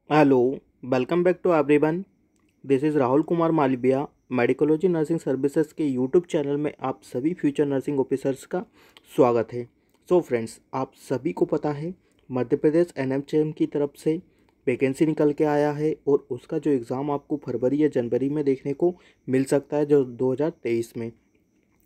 Hello, welcome back to everyone. This is Rahul Kumar Malviya. Medicology nursing services के YouTube channel में आप सभी फ्यूचर नर्सिंग ऑफिसर्स का स्वागत है। सो फ्रेंड्स, आप सभी को पता है मध्य प्रदेश एनएमसीएम की तरफ से वैकेंसी निकल के आया है और उसका जो एग्ज़ाम आपको फरवरी या जनवरी में देखने को मिल सकता है, जो 2023 में।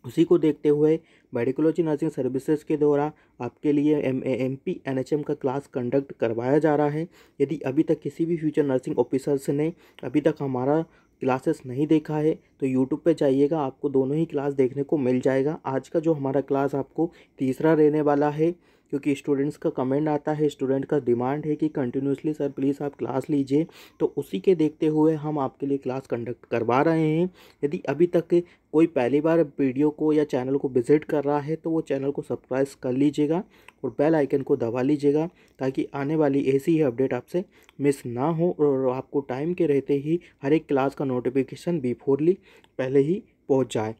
उसी को देखते हुए मेडिकोलॉजी नर्सिंग सर्विसेज के द्वारा आपके लिए एमपी एनएचएम का क्लास कंडक्ट करवाया जा रहा है। यदि अभी तक किसी भी फ्यूचर नर्सिंग ऑफिसर्स ने अभी तक हमारा क्लासेस नहीं देखा है तो यूट्यूब पे जाइएगा, आपको दोनों ही क्लास देखने को मिल जाएगा। आज का जो हमारा क्लास आपको तीसरा रहने वाला है, क्योंकि स्टूडेंट्स का कमेंट आता है, स्टूडेंट का डिमांड है कि कंटिन्यूसली सर प्लीज़ आप क्लास लीजिए, तो उसी के देखते हुए हम आपके लिए क्लास कंडक्ट करवा रहे हैं। यदि अभी तक कोई पहली बार वीडियो को या चैनल को विजिट कर रहा है तो वो चैनल को सब्सक्राइब कर लीजिएगा और बेल आइकन को दबा लीजिएगा, ताकि आने वाली ऐसी ही अपडेट आपसे मिस ना हो और आपको टाइम के रहते ही हर एक क्लास का नोटिफिकेशन बिफोरली पहले ही पहुंच जाए।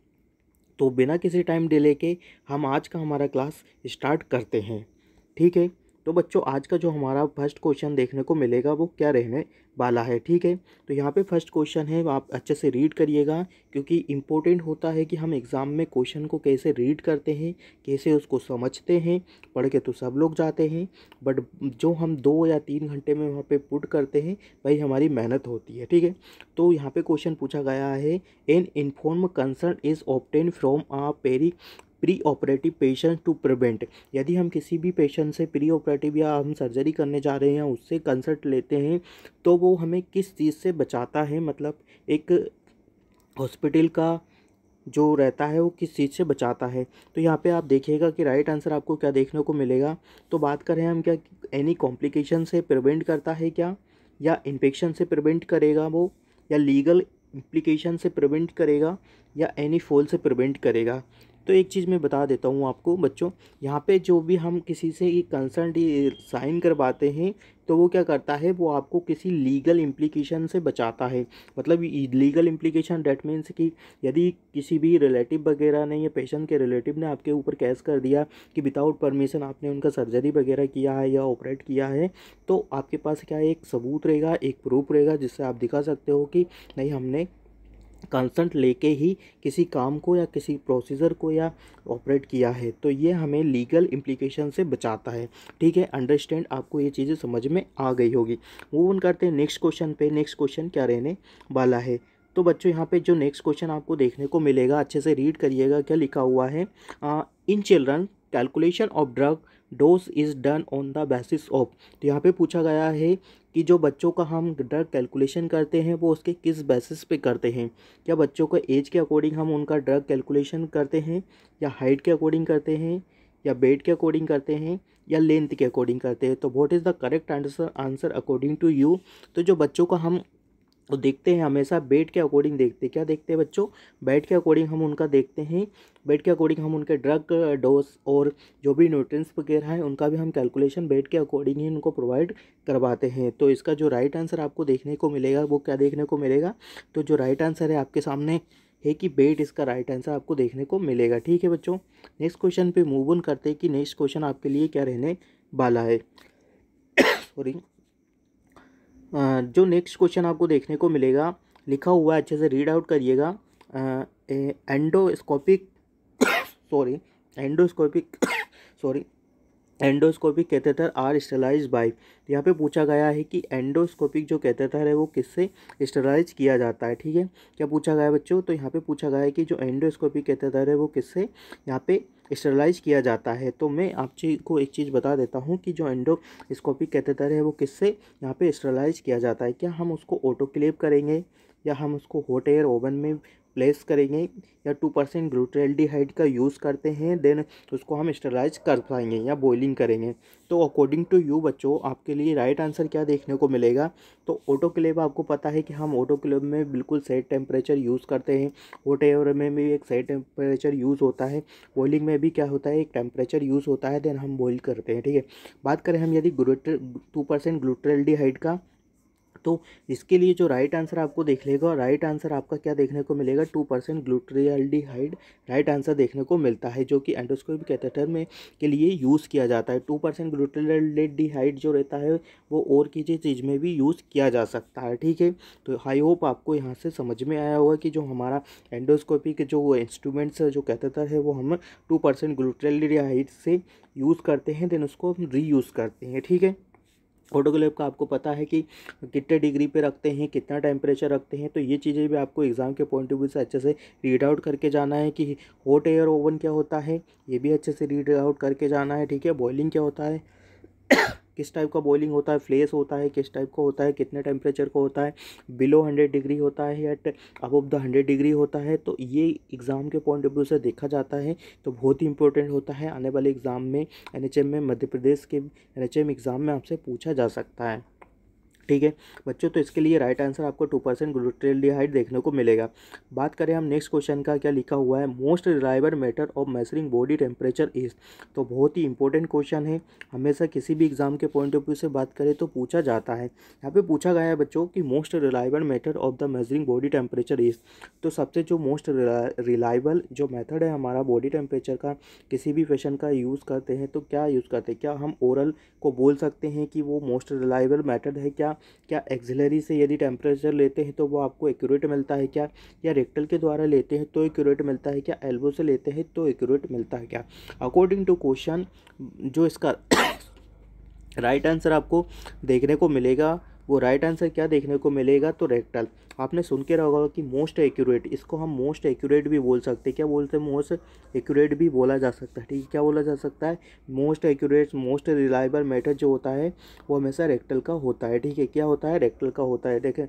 तो बिना किसी टाइम डिले के हम आज का हमारा क्लास स्टार्ट करते हैं। ठीक है, तो बच्चों आज का जो हमारा फर्स्ट क्वेश्चन देखने को मिलेगा वो क्या रहने वाला है। ठीक है, तो यहाँ पे फर्स्ट क्वेश्चन है, आप अच्छे से रीड करिएगा, क्योंकि इम्पोर्टेंट होता है कि हम एग्ज़ाम में क्वेश्चन को कैसे रीड करते हैं, कैसे उसको समझते हैं। पढ़ के तो सब लोग जाते हैं, बट जो हम 2 या 3 घंटे में वहाँ पे पुट करते हैं वही हमारी मेहनत होती है। ठीक है, तो यहाँ पे क्वेश्चन पूछा गया है, an inform concern is obtain from a pre operative patient to prevent. यदि हम किसी भी पेशेंट से प्री ऑपरेटिव या हम सर्जरी करने जा रहे हैं उससे कंसल्ट लेते हैं तो वो हमें किस चीज़ से बचाता है, मतलब एक हॉस्पिटल का जो रहता है वो किस चीज़ से बचाता है। तो यहाँ पे आप देखिएगा कि राइट आंसर आपको क्या देखने को मिलेगा। तो बात करें हम, क्या एनी कॉम्प्लिकेशन से प्रिवेंट करता है क्या, या इन्फेक्शन से प्रिवेंट करेगा वो, या लीगल इम्प्लीकेशन से प्रिवेंट करेगा, या एनी फॉल से प्रिवेंट करेगा। तो एक चीज़ मैं बता देता हूँ आपको बच्चों, यहाँ पे जो भी हम किसी से ये कंसर्न साइन करवाते हैं तो वो क्या करता है, वो आपको किसी लीगल इम्प्लीकेशन से बचाता है। मतलब लीगल इम्प्लीकेशन डेट मीन्स कि यदि किसी भी रिलेटिव वगैरह ने या पेशेंट के रिलेटिव ने आपके ऊपर केस कर दिया कि विदाउट परमिशन आपने उनका सर्जरी वगैरह किया है या ऑपरेट किया है, तो आपके पास क्या एक सबूत रहेगा, एक प्रूफ रहेगा, जिससे आप दिखा सकते हो कि नहीं, हमने कंसंट लेके ही किसी काम को या किसी प्रोसीजर को या ऑपरेट किया है। तो ये हमें लीगल इम्प्लीकेशन से बचाता है। ठीक है, अंडरस्टैंड, आपको ये चीज़ें समझ में आ गई होगी। मूव ऑन करते हैं नेक्स्ट क्वेश्चन पे। नेक्स्ट क्वेश्चन क्या रहने वाला है। तो बच्चों यहाँ पे जो नेक्स्ट क्वेश्चन आपको देखने को मिलेगा, अच्छे से रीड करिएगा क्या लिखा हुआ है। In children calculation of drug dose is done on the basis of. तो यहाँ पे पूछा गया है कि जो बच्चों का हम ड्रग कैलकुलेशन करते हैं वो उसके किस बेसिस पे करते हैं। क्या बच्चों को एज के अकॉर्डिंग हम उनका ड्रग कैलकुलेशन करते हैं, या हाइट के अकॉर्डिंग करते हैं, या वेट के अकॉर्डिंग करते हैं, या लेंथ के अकॉर्डिंग करते हैं। तो what is the correct answer according to you. तो जो बच्चों का हम वो देखते हैं हमेशा बेड के अकॉर्डिंग देखते हैं। क्या देखते हैं बच्चों, बेड के अकॉर्डिंग हम उनका देखते हैं। बेड के अकॉर्डिंग हम उनके ड्रग डोज और जो भी न्यूट्रिएंट्स वगैरह हैं उनका भी हम कैलकुलेशन बेड के अकॉर्डिंग ही उनको प्रोवाइड करवाते हैं। तो इसका जो राइट आंसर आपको देखने को मिलेगा वो क्या देखने को मिलेगा। तो जो राइट आंसर है आपके सामने है कि बेड इसका राइट आंसर आपको देखने को मिलेगा। ठीक है बच्चों, नेक्स्ट क्वेश्चन पे मूव ऑन करते हैं कि नेक्स्ट क्वेश्चन आपके लिए क्या रहने वाला है। सॉरी, जो नेक्स्ट क्वेश्चन आपको देखने को मिलेगा, लिखा हुआ है, अच्छे से रीड आउट करिएगा। Endoscopic sorry endoscopic sorry endoscopic catheter are sterilize by. यहाँ पे पूछा गया है कि एंडोस्कोपिक जो कैथेटर है वो किससे स्टेलाइज किया जाता है। ठीक है, क्या पूछा गया है बच्चों, तो यहाँ पे पूछा गया है कि जो एंडोस्कोपिक कैथेटर है वो किससे यहाँ पे स्टेलाइज किया जाता है। तो मैं आप को एक चीज़ बता देता हूँ कि जो एंडोस्कोपिक कैथेटर है वो किससे यहाँ पे स्टेलाइज किया जाता है। क्या हम उसको ऑटोक्लेव करेंगे, या हम उसको हॉट एयर ओवन में प्लेस करेंगे, या 2% ग्लूटाल्डिहाइड का यूज़ करते हैं, देन उसको हम स्टेरलाइज कर पाएंगे, या बॉइलिंग करेंगे। तो अकॉर्डिंग टू यू बच्चों आपके लिए राइट आंसर क्या देखने को मिलेगा। तो ऑटोक्लेव आपको पता है कि हम ऑटोक्लेव में बिल्कुल सेट टेम्परेचर यूज़ करते हैं, हॉट एयर में भी एक सेट टेम्परेचर यूज़ होता है, बॉइलिंग में भी क्या होता है, एक टेम्परेचर यूज़ होता है, देन हम बॉइल करते हैं। ठीक है, बात करें हम यदि 2% ग्लूटाल्डिहाइड का, तो इसके लिए जो राइट आंसर आपको देख लेगा, राइट आंसर आपका क्या देखने को मिलेगा, 2% ग्लूटाल्डिहाइड राइट आंसर देखने को मिलता है, जो कि एंडोस्कोपी कैथेटर में के लिए यूज़ किया जाता है। 2% ग्लूटाल्डिहाइड जो रहता है वो और किसी चीज़ में भी यूज़ किया जा सकता है। ठीक है, तो आई होप आपको यहाँ से समझ में आया होगा कि जो हमारा एंडोस्कोपी के जो इंस्ट्रूमेंट्स जो कैथेटर है वो हम 2% ग्लूटाल्डिहाइड से यूज़ करते हैं, देन उसको हम रीयूज़ करते हैं। ठीक है, ऑटोक्लेव का आपको पता है कि कितने डिग्री पे रखते हैं, कितना टेम्परेचर रखते हैं, तो ये चीज़ें भी आपको एग्ज़ाम के पॉइंट ऑफ व्यू से अच्छे से रीड आउट करके जाना है कि हॉट एयर ओवन क्या होता है, ये भी अच्छे से रीड आउट करके जाना है। ठीक है, बॉइलिंग क्या होता है, किस टाइप का बॉइलिंग होता है, फ्लेस होता है किस टाइप का होता है, कितने टेम्परेचर का होता है, बिलो 100 डिग्री होता है या अबव द 100 डिग्री होता है, तो ये एग्ज़ाम के पॉइंट ऑफ व्यू से देखा जाता है, तो बहुत ही इंपॉर्टेंट होता है। आने वाले एग्ज़ाम में एनएचएम में, मध्य प्रदेश के एनएचएम एग्ज़ाम में आपसे पूछा जा सकता है। ठीक है बच्चों, तो इसके लिए राइट आंसर आपको 2% ग्लूटाल्डिहाइड देखने को मिलेगा। बात करें हम नेक्स्ट क्वेश्चन का, क्या लिखा हुआ है, most reliable method of measuring body temperature is. तो बहुत ही इंपॉर्टेंट क्वेश्चन है, हमेशा किसी भी एग्जाम के पॉइंट ऑफ व्यू से बात करें तो पूछा जाता है। यहाँ पे पूछा गया है बच्चों कि most reliable method of the measuring body temperature is. तो सबसे जो मोस्ट रिलायबल जो मेथड है हमारा बॉडी टेम्परेचर का किसी भी फैशन का यूज़ करते हैं, तो क्या यूज़ करते हैं, क्या हम ओरल को बोल सकते हैं कि वो मोस्ट रिलायबल मेथड है, क्या एक्सिलरी से यदि टेम्परेचर लेते हैं तो वो आपको एक्यूरेट मिलता है क्या, या रेक्टल के द्वारा लेते हैं तो एक्यूरेट मिलता है क्या, एल्बो से लेते हैं तो एक्यूरेट मिलता है क्या। अकॉर्डिंग टू क्वेश्चन जो इसका राइट आंसर आपको देखने को मिलेगा, वो राइट आंसर क्या देखने को मिलेगा, तो रेक्टल। आपने सुन के रहा होगा कि मोस्ट एक्यूरेट, इसको हम मोस्ट एक्यूरेट भी बोल सकते हैं, क्या बोलते हैं, मोस्ट एक्यूरेट भी बोला जा सकता है। ठीक है, क्या बोला जा सकता है, most accurate most reliable method जो होता है वो हमेशा रेक्टल का होता है। ठीक है, क्या होता है, रेक्टल का होता है। देखें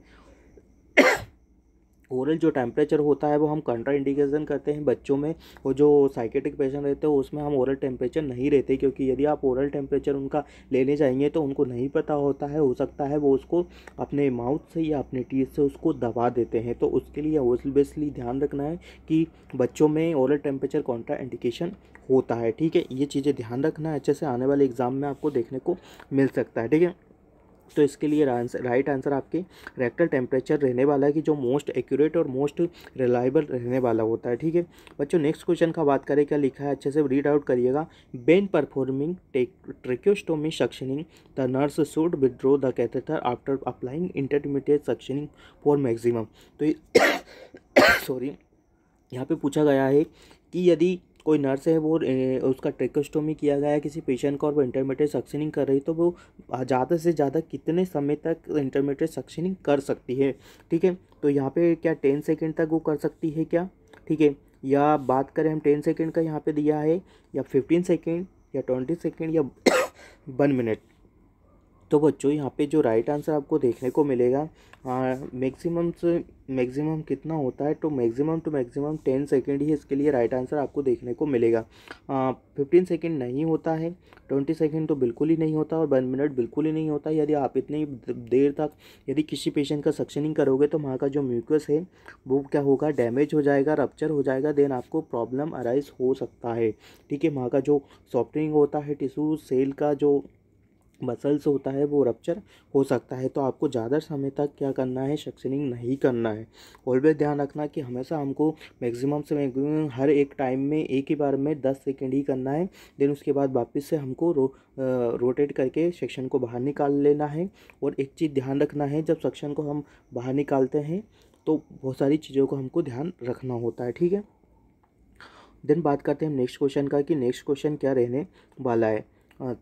ओरल जो टेम्परेचर होता है वो हम कंट्रा इंडिकेशन करते हैं बच्चों में, और जो साइकेट्रिक पेशेंट रहते हैं उसमें हम ओरल टेम्परेचर नहीं रहते, क्योंकि यदि आप ओरल टेम्परेचर उनका लेने जाएंगे तो उनको नहीं पता होता है, हो सकता है वो उसको अपने माउथ से या अपने टीथ से उसको दबा देते हैं। तो उसके लिए ऑब्वियसली ध्यान रखना है कि बच्चों में ओरल टेम्परेचर कंट्रा इंडिकेशन होता है। ठीक है, ये चीज़ें ध्यान रखना है, अच्छे से आने वाले एग्जाम में आपको देखने को मिल सकता है। ठीक है, तो इसके लिए राइट आंसर आपके रेक्टल टेम्परेचर रहने वाला है कि जो मोस्ट एक्यूरेट और मोस्ट रिलायबल रहने वाला होता है। ठीक है बच्चों, नेक्स्ट क्वेश्चन का बात करें, क्या लिखा है अच्छे से रीड आउट करिएगा। When performing tracheostomy suctioning the nurse should withdraw the catheter after applying intermediate suctioning for maximum. तो सॉरी, यहाँ पे पूछा गया है कि यदि कोई नर्स है वो उसका ट्रेकोस्टोमी किया गया है किसी पेशेंट का और वो इंटरमीडिएट सक्शनिंग कर रही है, तो वो ज़्यादा से ज़्यादा कितने समय तक इंटरमीडिएट सक्शनिंग कर सकती है। ठीक है, तो यहाँ पे क्या 10 सेकेंड तक वो कर सकती है क्या, ठीक है, या बात करें हम 10 सेकेंड का यहाँ पे दिया है, या 15 सेकेंड, या 20 सेकेंड, या 1 मिनट। तो बच्चों यहाँ पे जो राइट आंसर आपको देखने को मिलेगा, मैक्सिमम से मैक्सिमम कितना होता है, तो मैक्सिमम टू मैक्सिमम 10 सेकेंड ही इसके लिए राइट आंसर आपको देखने को मिलेगा। 15 सेकेंड नहीं होता है, 20 सेकेंड तो बिल्कुल ही नहीं होता, और 1 मिनट बिल्कुल ही नहीं होता। यदि आप इतनी देर तक यदि किसी पेशेंट का सक्शनिंग करोगे तो वहाँ का जो म्यूकस है वो क्या होगा, डैमेज हो जाएगा, रप्चर हो जाएगा, देन आपको प्रॉब्लम अराइज हो सकता है। ठीक है, वहाँ का जो सॉफ्टनिंग होता है टिश्यू सेल का जो मसल्स होता है वो रप्चर हो सकता है। तो आपको ज़्यादा समय तक क्या करना है, सक्शनिंग नहीं करना है। ऑलवेज ध्यान रखना कि हमेशा हमको मैक्सिमम से मैक्सिमम हर एक टाइम में एक ही बार में 10 सेकेंड ही करना है, देन उसके बाद वापस से हमको रोटेट करके सेक्शन को बाहर निकाल लेना है। और एक चीज़ ध्यान रखना है, जब सेक्शन को हम बाहर निकालते हैं तो बहुत सारी चीज़ों को हमको ध्यान रखना होता है। ठीक है, देन बात करते हैं हम नेक्स्ट क्वेश्चन का कि नेक्स्ट क्वेश्चन क्या रहने वाला है।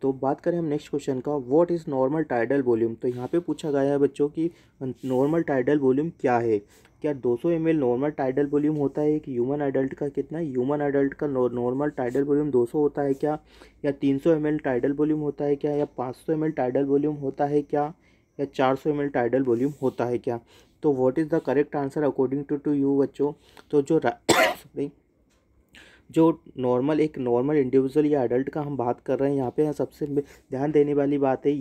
तो बात करें हम नेक्स्ट क्वेश्चन का, what is normal tidal volume. तो यहाँ पे पूछा गया है बच्चों कि नॉर्मल टाइडल वॉल्यूम क्या है। क्या 200 ml नॉर्मल टाइडल वॉल्यूम होता है, कि ह्यूमन अडल्ट का कितना, ह्यूमन अडल्ट का नॉर्मल टाइडल वॉल्यूम 200 होता है क्या, या 300 ml टाइडल वॉल्यूम होता है क्या, या 500 ml टाइडल वॉल्यूम होता है क्या, या 400 ml टाइडल वॉल्यूम होता है क्या। तो what is the correct answer according to you बच्चों। तो जो सॉरी जो नॉर्मल एक नॉर्मल इंडिविजुअल या अडल्ट का हम बात कर रहे हैं, यहाँ पे सबसे ध्यान देने वाली बात है,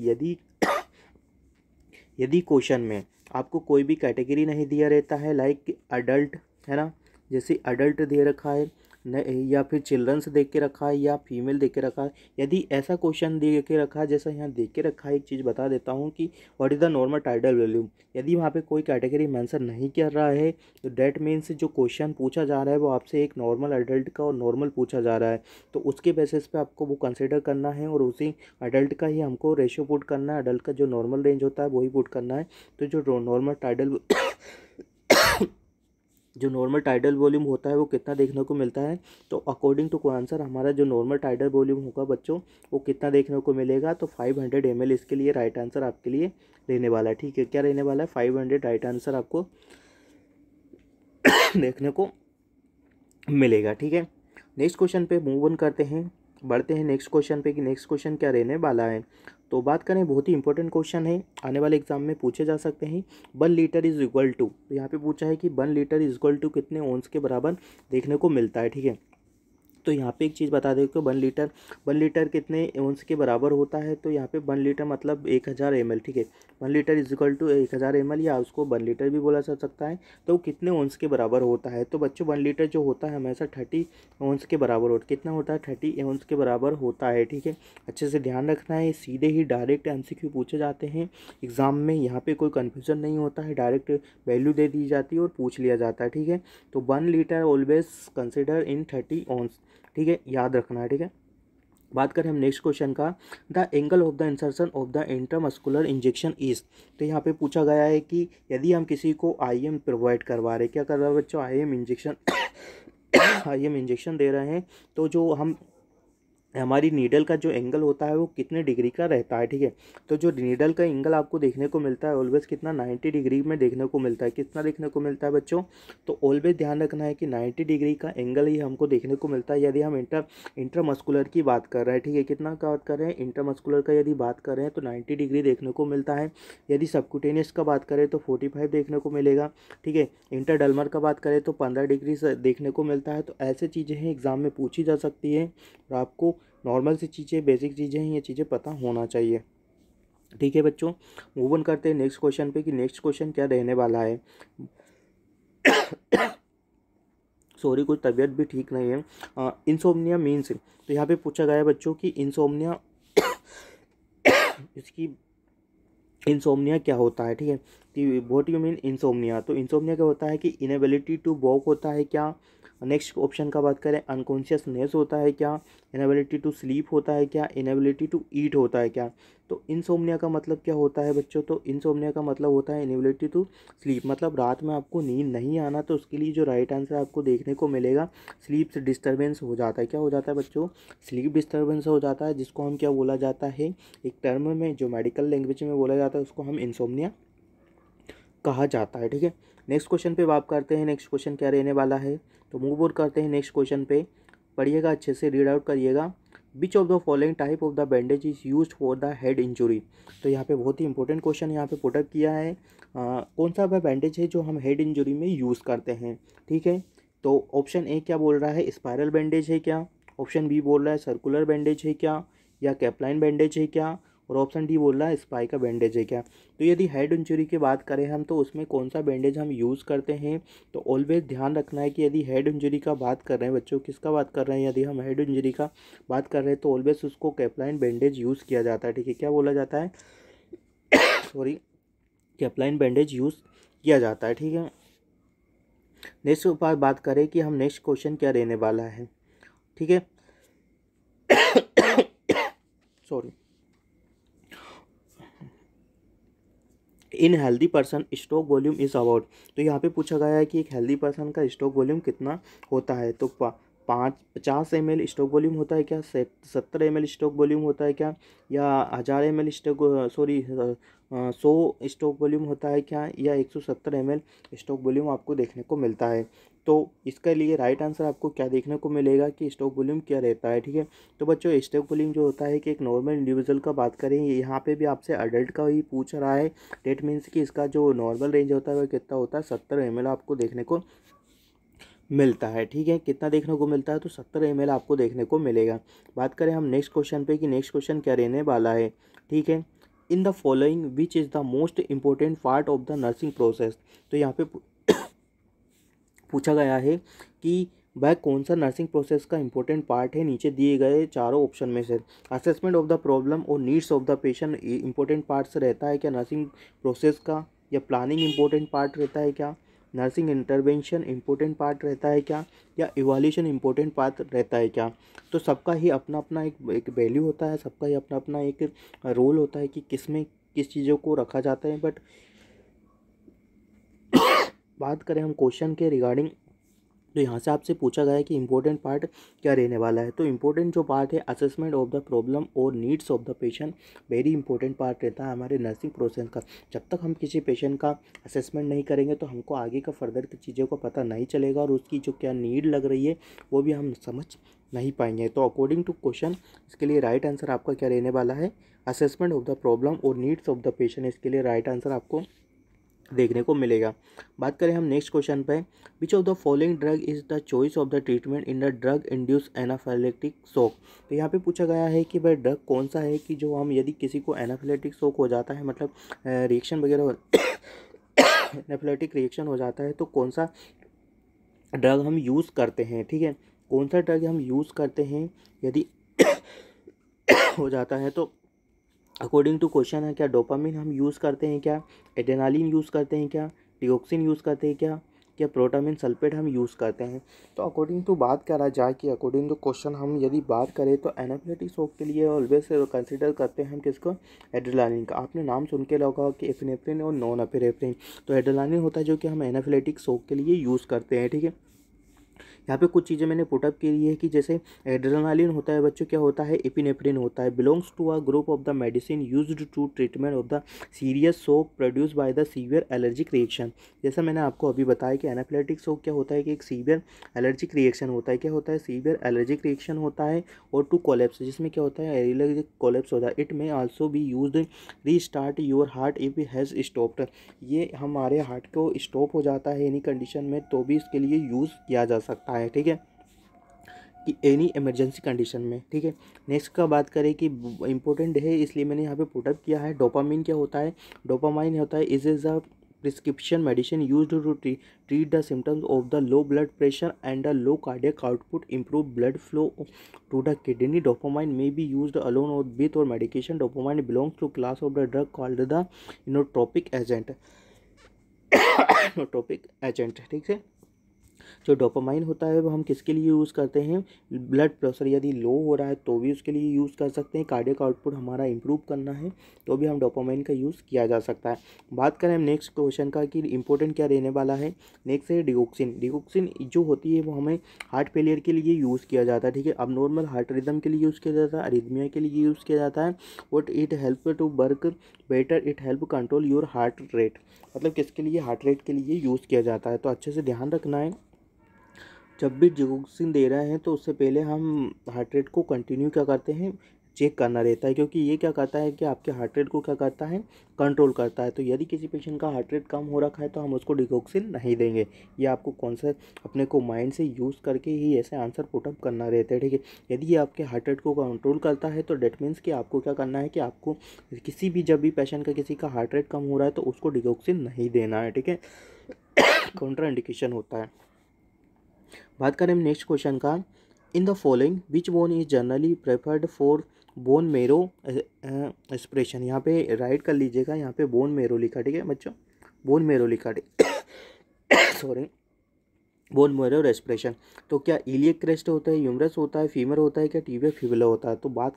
यदि क्वेश्चन में आपको कोई भी कैटेगरी नहीं दिया रहता है, लाइक अडल्ट है ना, जैसे अडल्ट दे रखा है, या फिर चिल्ड्रंस देख के रखा है या फीमेल देख के रखा है। यदि ऐसा क्वेश्चन दे के रखा है, जैसा यहाँ देख के रखा है, एक चीज़ बता देता हूँ कि what is the normal tidal volume, यदि वहाँ पे कोई कैटेगरी मेंशन नहीं कर रहा है तो डैट मीन्स जो क्वेश्चन पूछा जा रहा है वो आपसे एक नॉर्मल अडल्ट का और नॉर्मल पूछा जा रहा है, तो उसके बेसिस पे आपको वो कंसिडर करना है और उसी अडल्ट का ही हमको रेशियो पुट करना है, अडल्ट का जो नॉर्मल रेंज होता है वही पुट करना है। तो जो नॉर्मल टाइडल जो नॉर्मल टाइडल वॉल्यूम होता है वो कितना देखने को मिलता है, तो अकॉर्डिंग टू आंसर हमारा जो नॉर्मल टाइडल वॉल्यूम होगा बच्चों वो कितना देखने को मिलेगा, तो 500 ml इसके लिए राइट आंसर आपके लिए रहने वाला है। ठीक है, क्या रहने वाला है, 500 राइट आंसर आपको देखने को मिलेगा। ठीक है, नेक्स्ट क्वेश्चन पे मूव ऑन करते हैं, बढ़ते हैं नेक्स्ट क्वेश्चन पे कि नेक्स्ट क्वेश्चन क्या रहने वाला है। तो बात करें, बहुत ही इंपॉर्टेंट क्वेश्चन है, आने वाले एग्जाम में पूछे जा सकते हैं। 1 लीटर इज इक्वल टू, तो यहाँ पे पूछा है कि 1 लीटर इज इक्वल टू कितने ओंस के बराबर देखने को मिलता है। ठीक है, तो यहाँ पे एक चीज़ बता दें कि 1 लीटर कितने ओंस के बराबर होता है, तो यहाँ पे 1 लीटर मतलब 1000 ml। ठीक है, 1 litre is equal to 1000 ml या उसको 1 लीटर भी बोला जा सकता है, तो वो कितने ओंस के बराबर होता है। तो बच्चों 1 लीटर जो होता है हमेशा 30 ओंस के बराबर होता है। कितना होता है, 30 ओंस के बराबर होता है। ठीक है, अच्छे से ध्यान रखना है, सीधे ही डायरेक्ट MCQ पूछे जाते हैं एग्ज़ाम में, यहाँ पे कोई कन्फ्यूज़न नहीं होता है, डायरेक्ट वैल्यू दे दी जाती है और पूछ लिया जाता है। ठीक है, तो 1 लीटर ऑलवेज कंसिडर इन 30 ओंस। ठीक है, याद रखना है। ठीक है, बात करें हम नेक्स्ट क्वेश्चन का, the angle of the insertion of the intramuscular injection is, तो यहाँ पे पूछा गया है कि यदि हम किसी को IM प्रोवाइड करवा रहे, क्या कर रहे हैं बच्चों, IM इंजेक्शन IM इंजेक्शन दे रहे हैं, तो जो हमारी नीडल का जो एंगल होता है वो कितने डिग्री का रहता है। ठीक है, तो जो नीडल का एंगल आपको देखने को मिलता है ऑलवेज कितना, 90 डिग्री में देखने को मिलता है। कितना देखने को मिलता है बच्चों, तो ऑलवेज ध्यान रखना है कि 90 डिग्री का एंगल ही हमको देखने को मिलता है यदि हम इंट्रामस्कुलर की बात कर रहे हैं। ठीक है, कितना का बात कर रहे हैं, इंट्रामस्कुलर का यदि बात कर रहे हैं तो 90 डिग्री देखने को मिलता है। यदि सबक्यूटेनियस का बात करें तो 45 देखने को मिलेगा। ठीक है, इंटरडर्मल का बात करें तो 15 डिग्री से देखने को मिलता है। तो ऐसे चीज़ें हैं एग्जाम में पूछी जा सकती है और आपको नॉर्मल सी चीज़ें, बेसिक चीज़ें हैं, ये चीज़ें पता होना चाहिए। ठीक है बच्चों, मूव ऑन करते हैं नेक्स्ट क्वेश्चन पे कि नेक्स्ट क्वेश्चन क्या रहने वाला है। सॉरी, कुछ तबीयत भी ठीक नहीं है। इंसोम्निया मीन्स, तो यहाँ पे पूछा गया है बच्चों कि इंसोम्निया इसकी इंसोम्निया क्या होता है। ठीक है, कि व्हाट यू मीन इंसोम्निया, तो इंसोम्निया क्या होता है कि इनेबिलिटी टू वॉक होता है क्या। नेक्स्ट ऑप्शन का बात करें, अनकॉन्शियसनेस होता है क्या, इनेबिलिटी टू स्लीप होता है क्या, इनेबिलिटी टू ईट होता है क्या। तो इंसोम्निया का मतलब क्या होता है बच्चों, तो इंसोम्निया का मतलब होता है इनेबिलिटी टू स्लीप, मतलब रात में आपको नींद नहीं आना। तो उसके लिए जो राइट आंसर आपको देखने को मिलेगा, स्लीप डिस्टर्बेंस हो जाता है। क्या हो जाता है बच्चों, स्लीप डिस्टर्बेंस हो जाता है, जिसको हम क्या बोला जाता है, एक टर्म में जो मेडिकल लैंग्वेज में बोला जाता है उसको हम इंसोम्निया कहा जाता है। ठीक है, नेक्स्ट क्वेश्चन पे बात करते हैं, नेक्स्ट क्वेश्चन क्या रहने वाला है। तो मूव ऑन करते हैं नेक्स्ट क्वेश्चन पे, पढ़िएगा अच्छे से, रीड आउट करिएगा। विच of the following type of the bandage is used for the head injury, तो यहाँ पे बहुत ही इंपॉर्टेंट क्वेश्चन यहाँ पे पुटअप किया है। कौन सा वह बैंडेज है जो हम हेड इंजुरी में यूज़ करते हैं। ठीक है, तो ऑप्शन ए क्या बोल रहा है, स्पायरल बैंडेज है क्या, ऑप्शन बी बोल रहा है सर्कुलर बैंडेज है क्या, या कैपलाइन बैंडेज है क्या, और ऑप्शन डी बोल रहा है स्पाई का बैंडेज है क्या। तो यदि हेड इंजरी की बात करें हम, तो उसमें कौन सा बैंडेज हम यूज़ करते हैं, तो ऑलवेज ध्यान रखना है कि यदि हेड इंजरी का बात कर रहे हैं बच्चों, किसका बात कर रहे हैं, यदि हम हेड इंजरी का बात कर रहे हैं तो ऑलवेज उसको कैपलाइन बैंडेज यूज़ किया जाता है। ठीक है, क्या बोला जाता है, सॉरी, कैपलाइन बैंडेज यूज़ किया जाता है। ठीक है, नेक्स्ट बात करें कि हम नेक्स्ट क्वेश्चन क्या रहने वाला है। ठीक है, sorry, in healthy person stroke volume is about, तो यहाँ पे पूछा गया है कि एक हेल्दी पर्सन का स्टॉक वॉल्यूम कितना होता है। तो 50 ml स्टॉक वॉल्यूम होता है क्या, 70 ml स्टॉक वॉल्यूम होता है क्या, या 1000 ml stock, sorry 100 stroke volume होता है क्या, या 170 ml स्टॉक वॉल्यूम आपको देखने को मिलता है। तो इसके लिए राइट आंसर आपको क्या देखने को मिलेगा कि स्टॉक वॉल्यूम क्या रहता है। ठीक है, तो बच्चों स्टॉक वॉल्यूम जो होता है कि एक नॉर्मल इंडिविजुअल का बात करें, यहाँ पे भी आपसे अडल्ट का ही पूछ रहा है, डेट मीन्स कि इसका जो नॉर्मल रेंज होता है वह कितना होता है, 70 ml आपको देखने को मिलता है। ठीक है, कितना देखने को मिलता है, तो 70 ml आपको देखने को मिलेगा। बात करें हम नेक्स्ट क्वेश्चन पे कि नेक्स्ट क्वेश्चन क्या रहने वाला है। ठीक है, in the following which is the most important part of the nursing process, तो यहाँ पे पूछा गया है कि वह कौन सा नर्सिंग प्रोसेस का इंपॉर्टेंट पार्ट है नीचे दिए गए चारों ऑप्शन में से। असेसमेंट ऑफ द प्रॉब्लम और needs of the patient important parts रहता है क्या नर्सिंग प्रोसेस का, या प्लानिंग इंपॉर्टेंट पार्ट रहता है क्या, नर्सिंग इंटरवेंशन इंपॉर्टेंट पार्ट रहता है क्या, या इवैल्यूएशन इंपॉर्टेंट पार्ट रहता है क्या। तो सबका ही अपना अपना एक वैल्यू होता है, सबका ही अपना अपना एक रोल होता है कि किस में किस चीज़ों को रखा जाता है। बट बात करें हम क्वेश्चन के रिगार्डिंग, तो यहाँ से आपसे पूछा गया है कि इंपॉर्टेंट पार्ट क्या रहने वाला है। तो इंपॉर्टेंट जो पार्ट है असेसमेंट ऑफ द प्रॉब्लम और needs of the patient, very important part रहता है हमारे नर्सिंग प्रोसेस का। जब तक हम किसी पेशेंट का असेसमेंट नहीं करेंगे तो हमको आगे का फर्दर की चीज़ों का पता नहीं चलेगा, और उसकी जो क्या नीड लग रही है वो भी हम समझ नहीं पाएंगे। तो अकॉर्डिंग टू क्वेश्चन इसके लिए राइट आंसर आपका क्या रहने वाला है, असेसमेंट ऑफ द प्रॉब्लम और नीड्स ऑफ द पेशेंट। इसके लिए राइट आंसर आपको देखने को मिलेगा। बात करें हम नेक्स्ट क्वेश्चन पे, विच of the following drug is the choice of the treatment in the drug induce anaphylactic shock. तो यहाँ पे पूछा गया है कि भाई ड्रग कौन सा है कि जो हम यदि किसी को एनाफिलेक्टिक शॉक हो जाता है, मतलब रिएक्शन वगैरह एनाफिलेक्टिक रिएक्शन हो जाता है, तो कौन सा ड्रग हम यूज़ करते हैं। ठीक है, कौन सा ड्रग हम यूज़ करते हैं यदि हो जाता है। तो अकॉर्डिंग टू क्वेश्चन है क्या डोपामिन हम यूज़ करते हैं क्या, एड्रेनालिन यूज़ करते हैं क्या, डिओक्सिन यूज़ करते हैं क्या प्रोटामिन सल्फेट हम यूज़ करते हैं। तो अकॉर्डिंग टू बात करा जाए कि अकॉर्डिंग टू क्वेश्चन हम यदि बात करें तो एनाफिलेक्टिक शॉक के लिए ऑलवेज कंसिडर करते हैं हम किसको, एड्रेनालिन का। आपने नाम सुन के लगा कि एपिनेफ्रिन और नॉन एपिनेफ्रिन। तो एड्रेनालिन होता है जो कि हम एनाफिलेक्टिक शॉक के लिए यूज़ करते हैं। ठीक है, यहाँ पे कुछ चीज़ें मैंने पुटअप की है कि जैसे एड्रेनालिन होता है बच्चों, क्या होता है एपिनेफ्रिन होता है, belongs to a group of the medicine used to treatment of the serious shock produce by the severe allergic reaction. जैसा मैंने आपको अभी बताया कि एनाफिलेक्टिक शॉक क्या होता है कि एक सीवियर एलर्जिक रिएक्शन होता है। क्या होता है, सीवियर एलर्जिक रिएक्शन होता है, और टू कोलेप्स जिसमें क्या होता है एलर्जिक कोलेप्स होता है। इट में also be used restart your heart if has stopped. ये हमारे हार्ट को स्टॉप हो जाता है एनी कंडीशन में तो भी इसके लिए यूज़ किया जा सकता है। ठीक है, कि एनी इमरजेंसी कंडीशन में। ठीक है, नेक्स्ट का बात करें कि इंपॉर्टेंट है इसलिए मैंने यहाँ पे पुटअप किया है। डोपामिन क्या होता है, डोपामाइन होता है is a prescription medicine used to treat the symptoms of the low blood pressure and the low cardiac output, improve blood flow to the kidney. Dopamine may be used alone or with other medication. Dopamine belongs to class of the drug called the inotropic agent. Inotropic agent, ठीक है। जो dopamine होता है वो हम किसके लिए use करते हैं, ब्लड प्रेशर यदि लो हो रहा है तो भी उसके लिए यूज़ कर सकते हैं। कार्डियक आउटपुट हमारा इंप्रूव करना है तो भी हम डोपामाइन का यूज़ किया जा सकता है। बात करें हम नेक्स्ट क्वेश्चन का कि इंपॉर्टेंट क्या रहने वाला है, नेक्स्ट है डिओक्सिन। डिओक्सिन जो होती है वो हमें हार्ट फेलियर के लिए यूज़ किया जाता है। ठीक है, अब नॉर्मल हार्ट रिदम के लिए यूज़ किया जाता है, अरिथमिया के लिए यूज़ किया जाता है। What it help to work better, it help control your heart rate. मतलब किसके लिए, हार्ट रेट के लिए यूज़ किया जाता है। तो अच्छे से ध्यान रखना है, जब भी डिगोक्सिन दे रहे हैं तो उससे पहले हम हार्ट रेट को कंटिन्यू क्या करते हैं, चेक करना रहता है, क्योंकि ये क्या करता है कि आपके हार्ट रेट को क्या करता है, कंट्रोल करता है। तो यदि किसी पेशेंट का हार्ट रेट कम हो रखा है तो हम उसको डिगोक्सिन नहीं देंगे। ये आपको कॉन्सेप्ट अपने को माइंड से यूज़ करके ही ऐसे आंसर पुटअप करना रहता है। ठीक है, यदि ये आपके हार्ट रेट को कंट्रोल करता है तो डेट मीन्स कि आपको क्या करना है कि आपको किसी भी जब भी पेशेंट का किसी का हार्ट रेट कम हो रहा है तो उसको डिगोक्सिन नहीं देना है। ठीक है, कॉन्ट्रा इंडिकेशन होता है। बात करें हम नेक्स्ट क्वेश्चन का, in the following which bone is generally preferred for bone marrow aspiration. यहाँ पे राइट कर लीजिएगा, यहाँ पे बोन मेरो लिखा, ठीक है बच्चों, बोन मेरो लिखा, ठीक सॉरी, बोन मेरो रेस्पिरेशन। तो क्या इलियक क्रेस्ट होता है, ह्यूमरस होता है, फीमर होता है, क्या टीबिया फिबुला होता है। तो बात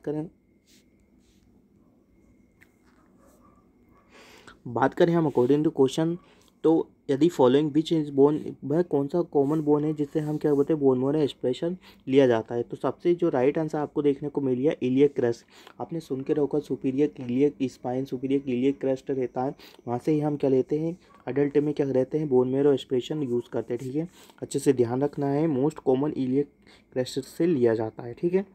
करें हम अकॉर्डिंग टू क्वेश्चन, तो यदि फॉलोइंग विच इज बोन, वह कौन सा कॉमन बोन है जिससे हम क्या बोलते हैं बोन मोरो एक्सप्रेशन लिया जाता है। तो सबसे जो राइट आंसर आपको देखने को मिल गया इलियक क्रस्ट। आपने सुन के रखा superior iliac spine, superior iliac crust रहता है, वहाँ से ही हम क्या लेते हैं, अडल्ट में क्या रहते हैं, बोन मेरो एक्सप्रेशन यूज़ करते हैं। ठीक है, अच्छे से ध्यान रखना है, मोस्ट कॉमन इलियक क्रस्ट से लिया जाता है। ठीक है,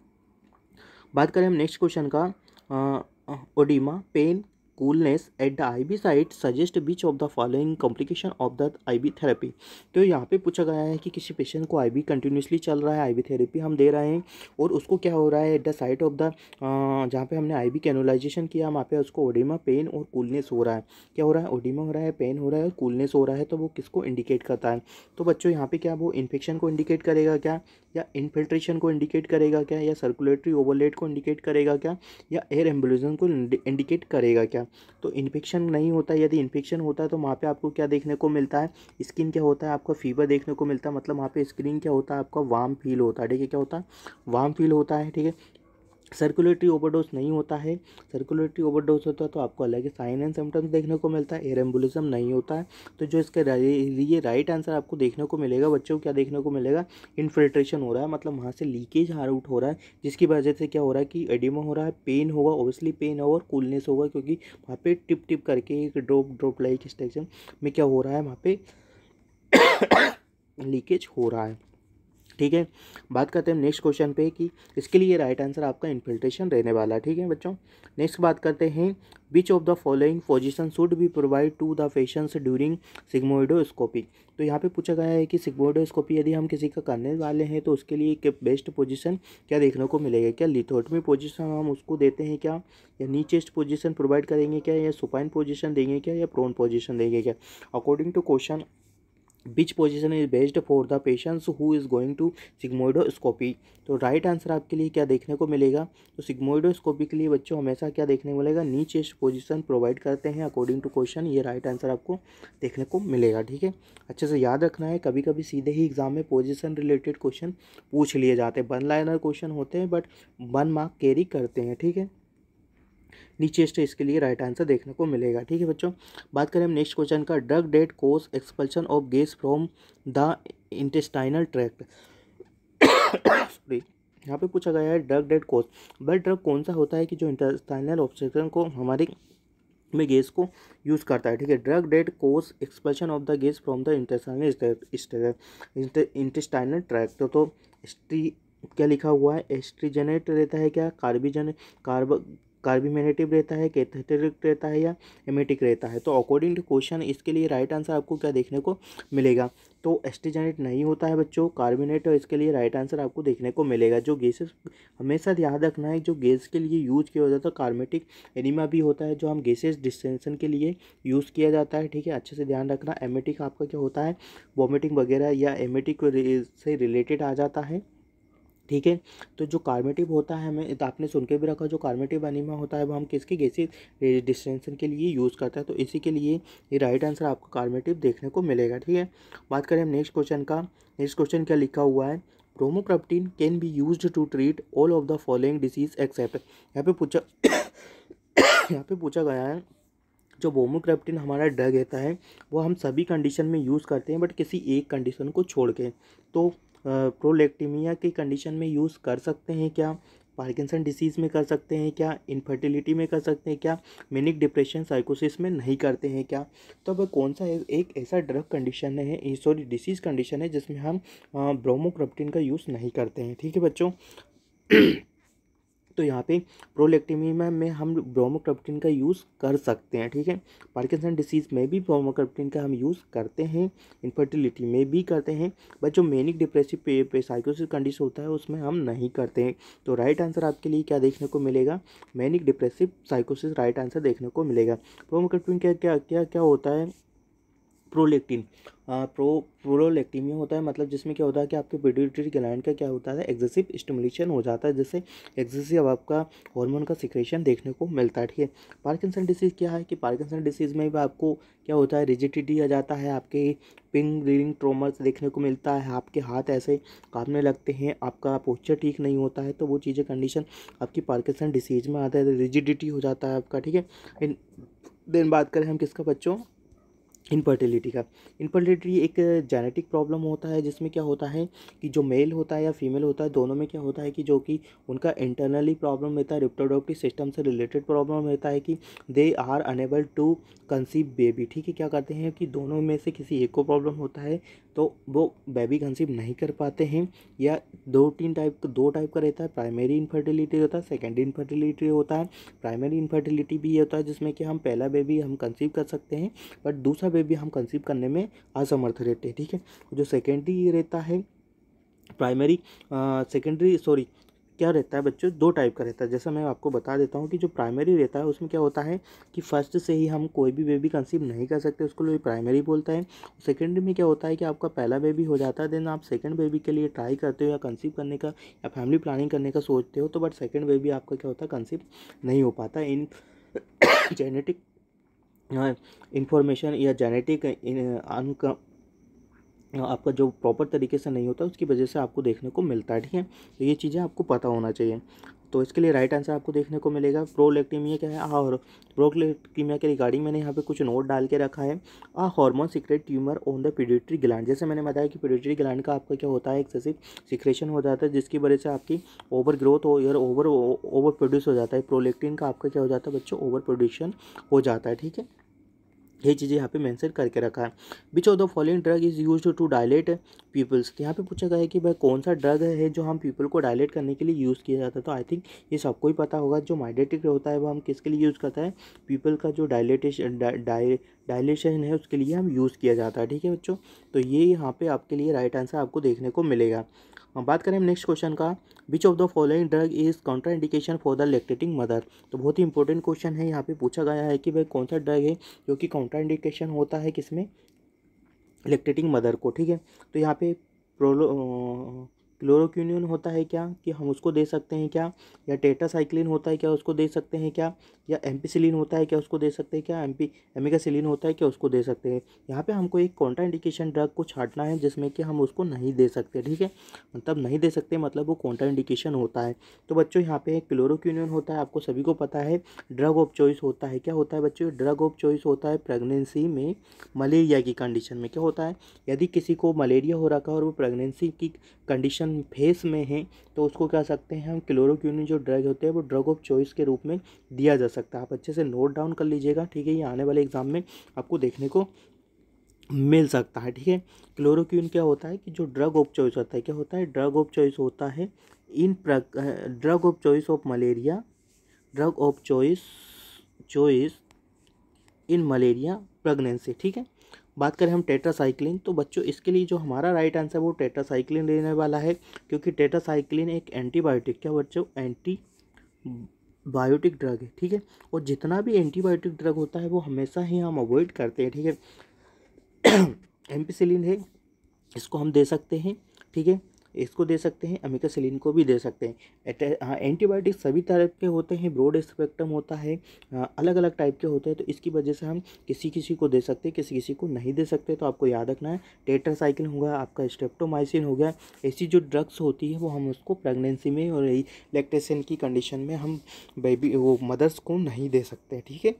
बात करें हम नेक्स्ट क्वेश्चन का, oedema pain coolness at the IV site suggest which of the following complication of the IV therapy. तो यहाँ पे पूछा गया है कि किसी पेशेंट को आईबी कंटिन्यूसली चल रहा है, आईबी थेरेपी हम दे रहे हैं और उसको क्या हो रहा है at the site of the जहाँ पे हमने आईबी कैनुलाइजेशन किया वहाँ पे उसको ओडिमा, पेन और कूलनेस हो रहा है। क्या हो रहा है? ओडिमा हो रहा है, पेन हो रहा है और कूलनेस हो रहा है। तो वो किसको इंडिकेट करता है? तो बच्चों यहाँ पे क्या वो इन्फेक्शन को इंडिकेट करेगा क्या, या इन्फिल्ट्रेशन को इंडिकेट करेगा क्या, या सर्कुलेटरी ओवरलोड को इंडिकेट करेगा क्या, या एयर एम्बुलिज्म को इंडिकेट करेगा क्या? तो इन्फेक्शन नहीं होता है। यदि इन्फेक्शन होता है तो वहाँ पे आपको क्या देखने को मिलता है? स्किन क्या होता है? आपको फीवर देखने को मिलता है, मतलब वहाँ पे स्किन क्या होता है? आपका वार्म फील होता है। ठीक है, क्या होता है? वार्म फील होता है। ठीक है, सर्कुलेटरी ओवरडोज नहीं होता है। सर्कुलेटरी ओवरडोज होता है तो आपको अलग ही साइन एंड सिम्टम्स देखने को मिलता है। एयर एम्बुलिज्म नहीं होता है। तो जो इसके लिए राइट आंसर आपको देखने को मिलेगा बच्चों, क्या देखने को मिलेगा? इन्फिल्ट्रेशन हो रहा है, मतलब वहाँ से लीकेज आउट हो रहा है, जिसकी वजह से क्या हो रहा है कि एडिमा हो रहा है, पेन होगा, ओबियसली पेन होगा और कूलनेस होगा, क्योंकि वहाँ पे टिप टिप करके एक ड्रॉप लाइक स्ट्रक्चर में क्या हो रहा है, वहाँ पे लीकेज हो रहा है। ठीक है, बात करते हैं नेक्स्ट क्वेश्चन पे कि इसके लिए राइट आंसर आपका इन्फिल्ट्रेशन रहने वाला है। ठीक है बच्चों, नेक्स्ट बात करते हैं which of the following position should be provide to the patients during sigmoidoscopy. तो यहाँ पे पूछा गया है कि सिग्मोइडोस्कोपी यदि हम किसी का करने वाले हैं तो उसके लिए एक बेस्ट पोजीशन क्या देखने को मिलेगा? क्या लिथोटमी पोजीशन हम उसको देते हैं क्या, या नी चेस्ट पोजीशन प्रोवाइड करेंगे क्या, या सुपाइन पोजीशन देंगे क्या, या प्रोन पोजीशन देंगे क्या? According to question which position is based for the patients who is going to sigmoidoscopy. तो राइट आंसर आपके लिए क्या देखने को मिलेगा? तो सिग्मोइडोस्कोपी के लिए बच्चों हमेशा क्या देखने को मिलेगा? नी चेस्ट पोजीशन प्रोवाइड करते हैं अकॉर्डिंग टू क्वेश्चन। ये राइट आंसर आपको देखने को मिलेगा। ठीक है, अच्छे से याद रखना है। कभी कभी सीधे ही एग्जाम में पोजीशन रिलेटेड क्वेश्चन पूछ लिए जाते हैं, वन लाइनर क्वेश्चन होते हैं बट 1 मार्क कैरी करते हैं। ठीक है, नीचे से इसके लिए राइट आंसर देखने को मिलेगा। ठीक है बच्चों, बात करें हम नेक्स्ट क्वेश्चन का। Drug that cause expulsion of gas from the intestinal tract. Sorry, यहाँ पे पूछा गया है ड्रग डेट कोज। वह ड्रग कौन सा होता है कि जो इंटेस्टाइनल ऑब्स्ट्रक्शन को हमारे में गैस को यूज़ करता है? ठीक है, drug that cause expulsion of the gas from the intestinal tract. तो क्या लिखा हुआ है? एस्ट्रीजनेट रहता है क्या, कार्बिमेनेटिव रहता है, कैथेटेरिक रहता है, या एमेटिक रहता है? तो अकॉर्डिंग टू क्वेश्चन इसके लिए राइट आंसर आपको क्या देखने को मिलेगा? तो एस्ट्रीजनेट नहीं होता है बच्चों, कार्बिनेट, और इसके लिए राइट आंसर आपको देखने को मिलेगा। जो गैसेस हमेशा याद रखना है, जो गैस के लिए यूज किया जाता है कार्मेटिक एनिमा भी होता है, जो हम गैसेस डिस्टेंशन के लिए यूज़ किया जाता है। ठीक है, अच्छे से ध्यान रखना। एमेटिक आपका क्या होता है? वॉमिटिंग वगैरह या एमेटिक से रिलेटेड आ जाता है। ठीक है, तो जो कार्मेटिव होता है, हमें तो आपने सुन के भी रखा, जो कार्मेटिव एनीमा होता है वो हम किसके गैसेस डिस्टेंशन के लिए यूज़ करते हैं। तो इसी के लिए ये राइट आंसर आपको कार्मेटिव देखने को मिलेगा। ठीक है, बात करें हम नेक्स्ट क्वेश्चन का। नेक्स्ट क्वेश्चन क्या लिखा हुआ है? Bromocriptine can be used to treat all of the following disease except. यहाँ पे पूछा यहाँ पे पूछा गया है जो ब्रोमोक्रप्टिन हमारा ड्रग रहता है वो हम सभी कंडीशन में यूज़ करते हैं बट किसी एक कंडीशन को छोड़ के। तो प्रोलेक्टिमिया की कंडीशन में यूज़ कर सकते हैं क्या, पार्किंसन डिसीज़ में कर सकते हैं क्या, इनफर्टिलिटी में कर सकते हैं क्या, मैनिक डिप्रेशन साइकोसिस में नहीं करते हैं क्या? तो अब कौन सा एक ऐसा ड्रग कंडीशन है, सॉरी डिसीज़ कंडीशन है जिसमें हम ब्रोमोक्रप्टिन का यूज़ नहीं करते हैं? ठीक है बच्चों, तो यहाँ पे प्रोलेक्टिमिया में हम ब्रोमोक्रप्टिन का यूज़ कर सकते हैं। ठीक है, पार्किंसन डिसीज़ में भी ब्रोमोक्रप्टिन का हम यूज़ करते हैं, इनफर्टिलिटी में भी करते हैं, बट जो मैनिक डिप्रेसिव साइकोसिस कंडीशन होता है उसमें हम नहीं करते हैं। तो राइट आंसर आपके लिए क्या देखने को मिलेगा? मैनिक डिप्रेसिव साइकोसिस राइट आंसर देखने को मिलेगा। ब्रोमोक्रप्टिन क्या क्या क्या क्या होता है? प्रोलेक्टिन प्रोलेक्टिमिया होता है, मतलब जिसमें क्या होता है कि आपके पिट्यूटरी ग्लैंड का क्या होता है? एक्सेसिव स्टिमुलेशन हो जाता है, जिससे एक्सेसिव आपका हार्मोन का सिक्रेशन देखने को मिलता है। ठीक है, पार्किंसन डिसीज़ क्या है कि पार्किंसन डिसीज़ में भी आपको क्या होता है? रिजिडिटी आ जाता है, आपके पिंग रीडिंग ट्रोमर्स देखने को मिलता है, आपके हाथ ऐसे कांपने लगते हैं, आपका पोस्चर ठीक नहीं होता है। तो वो चीज़ें कंडीशन आपकी पार्किंसन डिसीज़ में आता है, रिजिडिटी हो जाता है आपका। ठीक है, देन बात करें हम किसका बच्चों? इनफर्टिलिटी का। इनफर्टिलिटी एक जेनेटिक प्रॉब्लम होता है जिसमें क्या होता है कि जो मेल होता है या फीमेल होता है, दोनों में क्या होता है कि जो कि उनका इंटरनली प्रॉब्लम रहता है, रिप्रोडक्टिव सिस्टम से रिलेटेड प्रॉब्लम रहता है कि they are unable to conceive baby. ठीक है, क्या करते हैं कि दोनों में से किसी एक को प्रॉब्लम होता है तो वो बेबी कंसीव नहीं कर पाते हैं। या दो टाइप का रहता है, प्राइमरी इनफर्टिलिटी होता है, सेकेंडरी इनफर्टिलिटी होता है। प्राइमरी इनफर्टिलिटी भी ये होता है जिसमें कि हम पहला बेबी हम कंसीव कर सकते हैं बट दूसरा बेबी हम कंसीव करने में असमर्थ रहते हैं। ठीक है, जो सेकेंडरी रहता है प्राइमरी सेकेंडरी सॉरी क्या रहता है बच्चों, दो टाइप का रहता है। जैसा मैं आपको बता देता हूँ कि जो प्राइमरी रहता है उसमें क्या होता है कि फर्स्ट से ही हम कोई भी बेबी कंसीव नहीं कर सकते, उसको लोग प्राइमरी बोलता है। सेकेंडरी में क्या होता है कि आपका पहला बेबी हो जाता है, देन आप सेकंड बेबी के लिए ट्राई करते हो या कंसीव करने का या फैमिली प्लानिंग करने का सोचते हो, तो बट सेकेंड बेबी आपका क्या होता है, कंसीव नहीं हो पाता। इन जेनेटिक इंफॉर्मेशन या जेनेटिक आपका जो प्रॉपर तरीके से नहीं होता उसकी वजह से आपको देखने को मिलता है। ठीक है, तो ये चीज़ें आपको पता होना चाहिए। तो इसके लिए राइट आंसर आपको देखने को मिलेगा प्रोलैक्टिनिया क्या है। और प्रोलैक्टिनिया के रिगार्डिंग मैंने यहाँ पे कुछ नोट डाल के रखा है। Hormone secrete tumour on the pituitary gland. जैसे मैंने बताया कि पिट्यूटरी ग्लैंड का आपका क्या होता है, एक्सेसिव सिक्रेशन हो जाता है जिसकी वजह से आपकी ओवर ग्रोथ हो या ओवर प्रोड्यूस हो जाता है। प्रोलैक्टिन का आपका क्या हो जाता है बच्चों, ओवर प्रोड्यूशन हो जाता है। ठीक है, ये चीज़ें यहाँ पे मेंशन करके रखा है। Which of the following drug is used to dilate pupils. यहाँ पे पूछा गया है कि भाई कौन सा ड्रग है जो हम पीपल को डायलेट करने के लिए यूज़ किया जाता है। तो आई थिंक ये सबको ही पता होगा, जो माइडेटिक होता है वो हम किसके लिए यूज़ करता है, पीपल का जो डायलेशन है उसके लिए हम यूज़ किया जाता है। ठीक है बच्चों, तो ये यहाँ पे आपके लिए राइट आंसर आपको देखने को मिलेगा। बात करें हम नेक्स्ट क्वेश्चन का, विच of the following drug is contraindication for the lactating mother. तो बहुत ही इंपॉर्टेंट क्वेश्चन है, यहाँ पे पूछा गया है कि भाई कौन सा ड्रग है जो कि कॉन्ट्राइंडिकेशन होता है किसमें, लैक्टेटिंग मदर को। ठीक है, तो यहाँ पे क्लोरोक्विनिन होता है क्या, कि हम उसको दे सकते हैं क्या, या टेट्रासाइक्लिन होता है क्या, उसको दे सकते हैं क्या, या एम्पिसिलिन होता है क्या, उसको दे सकते हैं क्या, एमिकासिलिन होता है क्या, उसको दे सकते हैं। यहाँ पे हमको एक कॉन्ट्राइंडिकेशन ड्रग को छांटना है जिसमें कि हम उसको नहीं दे सकते। ठीक है, मतलब नहीं दे सकते मतलब वो कॉन्ट्राइंडिकेशन होता है। तो बच्चों यहाँ पे क्लोरोक्विनिन होता है, आपको सभी को पता है। ड्रग ऑफ चॉइस होता है, क्या होता है बच्चों, ड्रग ऑफ चॉइस होता है प्रेगनेंसी में मलेरिया की कंडीशन में। क्या होता है, यदि किसी को मलेरिया हो रखा है और वो प्रेगनेंसी की कंडीशन फेस में है तो उसको कह सकते हैं हम क्लोरोक्विनिन जो ड्रग होते हैं वो ड्रग ऑफ चॉइस के रूप में दिया जा सकता है। आप अच्छे से नोट डाउन कर लीजिएगा। ठीक है, ये आने वाले एग्जाम में आपको देखने को मिल सकता है। ठीक है, क्लोरोक्विन क्या होता है कि जो ड्रग ऑफ चॉइस होता है, क्या होता है, ड्रग ऑफ चॉइस होता है in drug of choice of malaria, drug of choice in malaria pregnancy. ठीक है, बात करें हम टेट्रासाइक्लिन, तो बच्चों इसके लिए जो हमारा राइट आंसर वो टेट्रासाइक्लिन लेने वाला है, क्योंकि टेट्रासाइक्लिन एक एंटीबायोटिक, क्या बच्चों, एंटी बायोटिक ड्रग है। ठीक है, और जितना भी एंटीबायोटिक ड्रग होता है वो हमेशा ही हम अवॉइड करते हैं। ठीक है, एम्पिसिलिन है, इसको हम दे सकते हैं। ठीक है, इसको दे सकते हैं, अमिकासिलिन को भी दे सकते हैं। हाँ, एंटीबायोटिक सभी तरह के होते हैं, ब्रॉड स्पेक्ट्रम होता है, अलग अलग टाइप के होते हैं, तो इसकी वजह से हम किसी किसी को दे सकते हैं, किसी किसी को नहीं दे सकते। तो आपको याद रखना है, टेट्रासाइक्लिन हो गया, आपका स्ट्रेप्टोमाइसिन हो गया, ऐसी जो ड्रग्स होती है वो हम उसको प्रेगनेंसी में और लैक्टेशन की कंडीशन में हम बेबी वो मदर्स को नहीं दे सकते। ठीक है,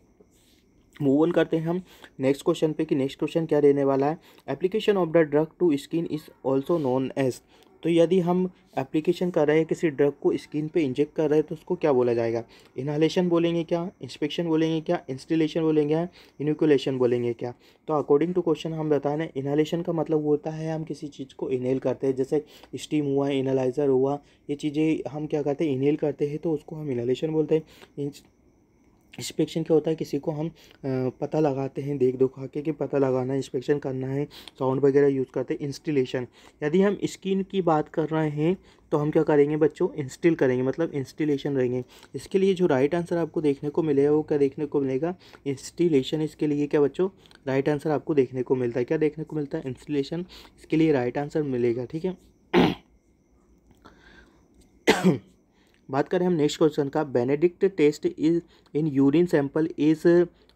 मूव ऑन करते हैं हम नेक्स्ट क्वेश्चन पे कि नेक्स्ट क्वेश्चन क्या रहने वाला है। Application of the drug to skin is also known as. तो यदि हम एप्लीकेशन कर रहे हैं किसी ड्रग को स्किन पे इंजेक्ट कर रहे हैं तो उसको क्या बोला जाएगा, इनहालेशन बोलेंगे क्या, इंस्पेक्शन बोलेंगे क्या, इंस्टिलेशन बोलेंगे क्या, इनिकुलेशन बोलेंगे क्या। तो अकॉर्डिंग टू क्वेश्चन हम बताएं ना, इनहालेशन का मतलब होता है हम किसी चीज़ को इनहेल करते हैं, जैसे स्टीम हुआ, इनहालाइजर हुआ, ये चीज़ें हम क्या कहते हैं, इनहेल करते हैं, तो उसको हम इनहालेशन बोलते हैं। इंस्पेक्शन क्या होता है, किसी को हम पता लगाते हैं, देख दुखा के कि पता लगाना है, इंस्पेक्शन करना है, साउंड वगैरह यूज़ करते हैं। इंस्टिलेशन, यदि हम स्किन की बात कर रहे हैं तो हम क्या करेंगे बच्चों, इंस्टिल करेंगे, मतलब इंस्टिलेशन रहेंगे। इसके लिए जो राइट आंसर आपको देखने को मिलेगा वो क्या देखने को मिलेगा, इंस्टिलेशन। इसके लिए क्या बच्चों राइट आंसर आपको देखने को मिलता है, क्या देखने को मिलता है, इंस्टिलेशन, इसके लिए राइट आंसर मिलेगा। ठीक है, बात करें हम नेक्स्ट क्वेश्चन का, Benedict test is in urine sample is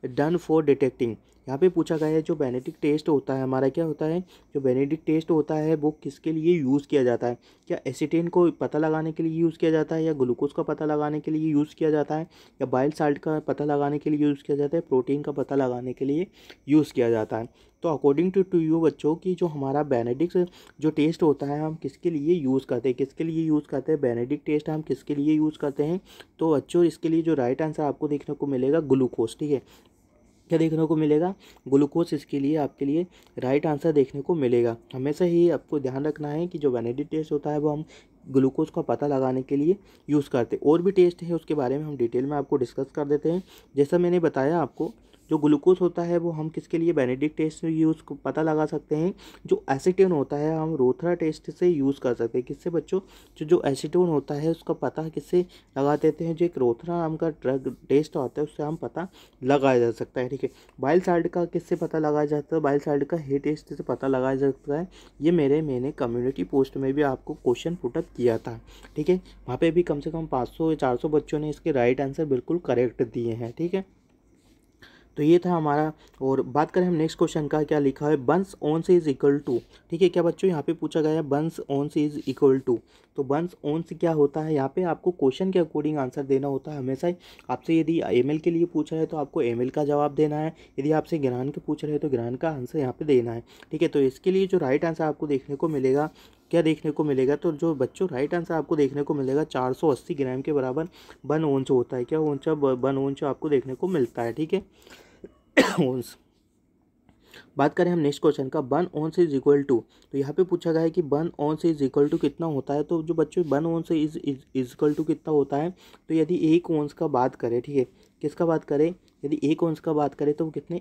done for detecting. यहाँ पे पूछा गया है जो बेनेडिक्ट टेस्ट होता है हमारा, क्या होता है, जो बेनेडिक्ट टेस्ट होता है वो किसके लिए यूज़ किया जाता है? क्या एसिटेन को पता लगाने के लिए यूज़ किया जाता है, या ग्लूकोज का पता लगाने के लिए यूज़ किया जाता है, या बाइल साल्ट का पता लगाने के लिए यूज़ किया जाता है, प्रोटीन का पता लगाने के लिए यूज़ किया जाता है? तो अकॉर्डिंग टू यू बच्चों की जो हमारा बेनेडिक्ट जो टेस्ट होता है हम किसके लिए यूज़ करते हैं, किसके लिए यूज़ करते हैं बेनेडिक्ट टेस्ट हम किसके लिए यूज़ करते हैं? तो बच्चों इसके लिए जो राइट आंसर आपको देखने को मिलेगा ग्लूकोज। ठीक है, क्या देखने को मिलेगा? ग्लूकोज इसके लिए आपके लिए राइट आंसर देखने को मिलेगा। हमेशा ही आपको ध्यान रखना है कि जो बेनेडिक्ट टेस्ट होता है वो हम ग्लूकोज का पता लगाने के लिए यूज़ करते हैं। और भी टेस्ट है उसके बारे में हम डिटेल में आपको डिस्कस कर देते हैं। जैसा मैंने बताया आपको, जो ग्लूकोज होता है वो हम किसके लिए बेनेडिक्ट टेस्ट से यूज़ पता लगा सकते हैं? जो एसीटोन होता है हम रोथरा टेस्ट से यूज़ कर सकते हैं। किससे बच्चों? जो एसीटोन होता है उसका पता किससे लगा देते हैं? जो एक रोथरा नाम का ड्रग टेस्ट होता है उससे हम पता लगाया जा सकता है। ठीक है, बाइल साल्ट का किससे पता लगाया जाता है? बाइल साल्ट का हेट टेस्ट से पता लगाया जा सकता है। ये मैंने कम्युनिटी पोस्ट में भी आपको क्वेश्चन पुटअप किया था। ठीक है, वहाँ पे भी कम से कम 500 या 400 बच्चों ने इसके राइट आंसर बिल्कुल करेक्ट दिए हैं। ठीक है, तो ये था हमारा। और बात करें हम नेक्स्ट क्वेश्चन का, क्या लिखा है? बंस ऑन से इज इक्वल टू। ठीक है, क्या बच्चों यहाँ पे पूछा गया है बंस ऑन से इज इक्वल टू। तो बंस ऑन से क्या होता है? यहाँ पे आपको क्वेश्चन के अकॉर्डिंग आंसर देना होता है हमेशा ही। आपसे यदि एमएल के लिए पूछ रहा है तो आपको एमएल का जवाब देना है, यदि आपसे ग्राम के पूछ रहे हैं तो ग्राम का आंसर यहाँ पे देना है। ठीक है, तो इसके लिए जो राइट आंसर आपको देखने को मिलेगा, क्या देखने को मिलेगा? तो जो बच्चों राइट आंसर आपको देखने को मिलेगा 480 ग्राम के बराबर वन ओंच होता है। क्या ओंचा? वन ओंच आपको देखने को मिलता है। ठीक है, ओंस। बात करें हम नेक्स्ट क्वेश्चन का, one ounce is equal to. तो यहाँ पे पूछा गया है कि one ounce is equal to कितना होता है? तो जो बच्चों one ounce is equal to कितना होता है? तो यदि एक ओंस का बात करें, ठीक है, किसका बात करें? यदि एक ओंस का बात करें तो वो कितने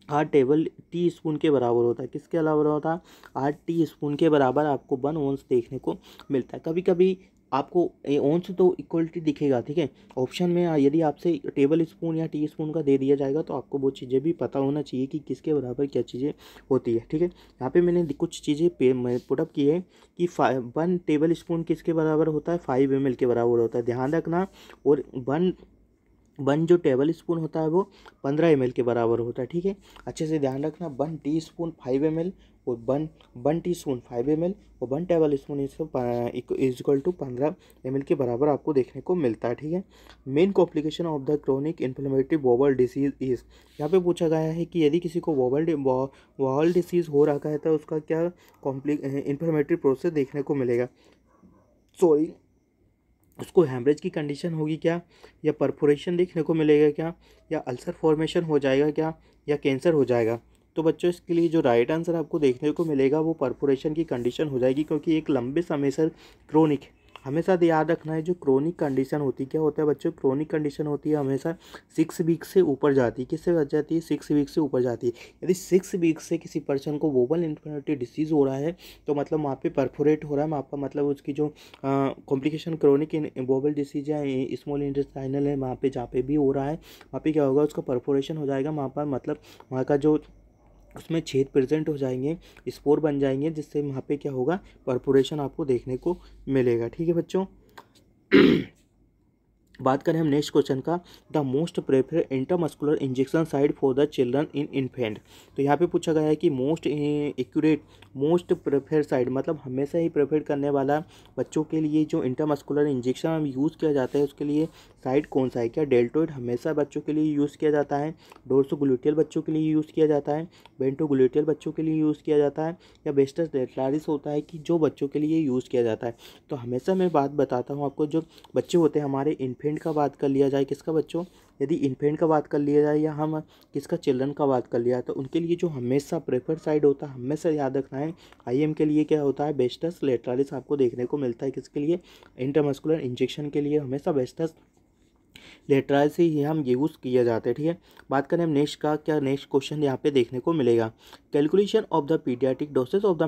8 टेबल टी स्पून के बराबर होता है। किसके बराबर होता है? 8 टी स्पून के बराबर आपको वन ओंस देखने को मिलता है। कभी कभी आपको ओंस तो इक्वलिटी दिखेगा। ठीक है, ऑप्शन में यदि आपसे टेबल स्पून या टी स्पून का दे दिया जाएगा तो आपको वो चीज़ें भी पता होना चाहिए कि किसके बराबर क्या चीज़ें होती है। ठीक है, यहाँ पे मैंने कुछ चीज़ें पुटअप की है कि 1 टेबल स्पून किसके बराबर होता है? 5 ml के बराबर होता है, ध्यान रखना। और वन जो टेबल स्पून होता है वो 15 ml के बराबर होता है। ठीक है, अच्छे से ध्यान रखना। 1 टीस्पून 5 ml और वन टीस्पून 5 ml और 1 tablespoon is equal to 15 ml के बराबर आपको देखने को मिलता है। ठीक है, main complication of the chronic inflammatory bowel disease is. यहाँ पे पूछा गया है कि यदि किसी को बॉवल डिसीज हो रखा है तो उसका क्या इन्फ्लेमेटरी प्रोसेस देखने को मिलेगा? सॉरी, उसको हैमरेज की कंडीशन होगी क्या, या परफोरेशन देखने को मिलेगा क्या, या अल्सर फॉर्मेशन हो जाएगा क्या, या कैंसर हो जाएगा? तो बच्चों इसके लिए जो राइट आंसर आपको देखने को मिलेगा वो परफोरेशन की कंडीशन हो जाएगी, क्योंकि एक लंबे समय से क्रोनिक, हमेशा याद रखना है जो क्रोनिक कंडीशन होती है, क्या होता है बच्चों? क्रोनिक कंडीशन होती है हमेशा 6 वीक से ऊपर जाती है। किससे बच जाती है? 6 वीक से ऊपर जाती है। यदि 6 वीक से किसी पर्सन को वोवल इन्फर्टिलिटी डिसीज़ हो रहा है तो मतलब वहाँ पे परफोरेट हो रहा है, आपका मतलब उसकी जो कॉम्प्लिकेशन क्रोनिक वोवल डिसीज या स्मॉल इंटेस्टाइनल है वहाँ पे, जहाँ पे भी हो रहा है वहाँ पे क्या होगा? उसका परफोरेशन हो जाएगा वहाँ पर, मतलब वहाँ का जो उसमें छेद प्रेजेंट हो जाएंगे, स्पोर बन जाएंगे, जिससे वहाँ पे क्या होगा? परफोरेशन आपको देखने को मिलेगा। ठीक है बच्चों, बात करें हम नेक्स्ट क्वेश्चन का, the most prefer intramuscular injection site for the children in infant. तो यहाँ पे पूछा गया है कि most accurate most prefer site, मतलब हमेशा ही प्रेफर करने वाला बच्चों के लिए जो इंट्रामस्कुलर इंजेक्शन यूज़ किया जाता है उसके लिए साइट कौन सा है? क्या डेल्टोइड हमेशा बच्चों के लिए यूज़ किया जाता है? डोर्सोग्लूटियल बच्चों के लिए यूज़ किया जाता है? बेंटोग्लूटियल बच्चों के लिए यूज़ किया जाता है? या बेस्टस डेल्टारिस होता है कि जो बच्चों के लिए यूज़ किया जाता है? तो हमेशा मैं बात बताता हूँ आपको, जो बच्चे होते हैं हमारे, इन्फेंट का बात कर लिया जाए, किसका बच्चों? यदि इन्फेंट का बात कर लिया जाए या हम किसका चिल्ड्रन का बात कर लिया तो उनके लिए जो हमेशा प्रेफर साइड होता है, हमेशा याद रखना है, आईएम के लिए क्या होता है? बेस्टस लेटरालिस आपको देखने को मिलता है। किसके लिए? इंट्रामस्कुलर इंजेक्शन के लिए हमेशा बेस्टस लेटरल से ही हम यूज़ किए जाते हैं। ठीक है, बात करें हम नेक्स्ट का, क्या नेक्स्ट क्वेश्चन यहाँ पे देखने को मिलेगा, calculation of the paediatric dosage of the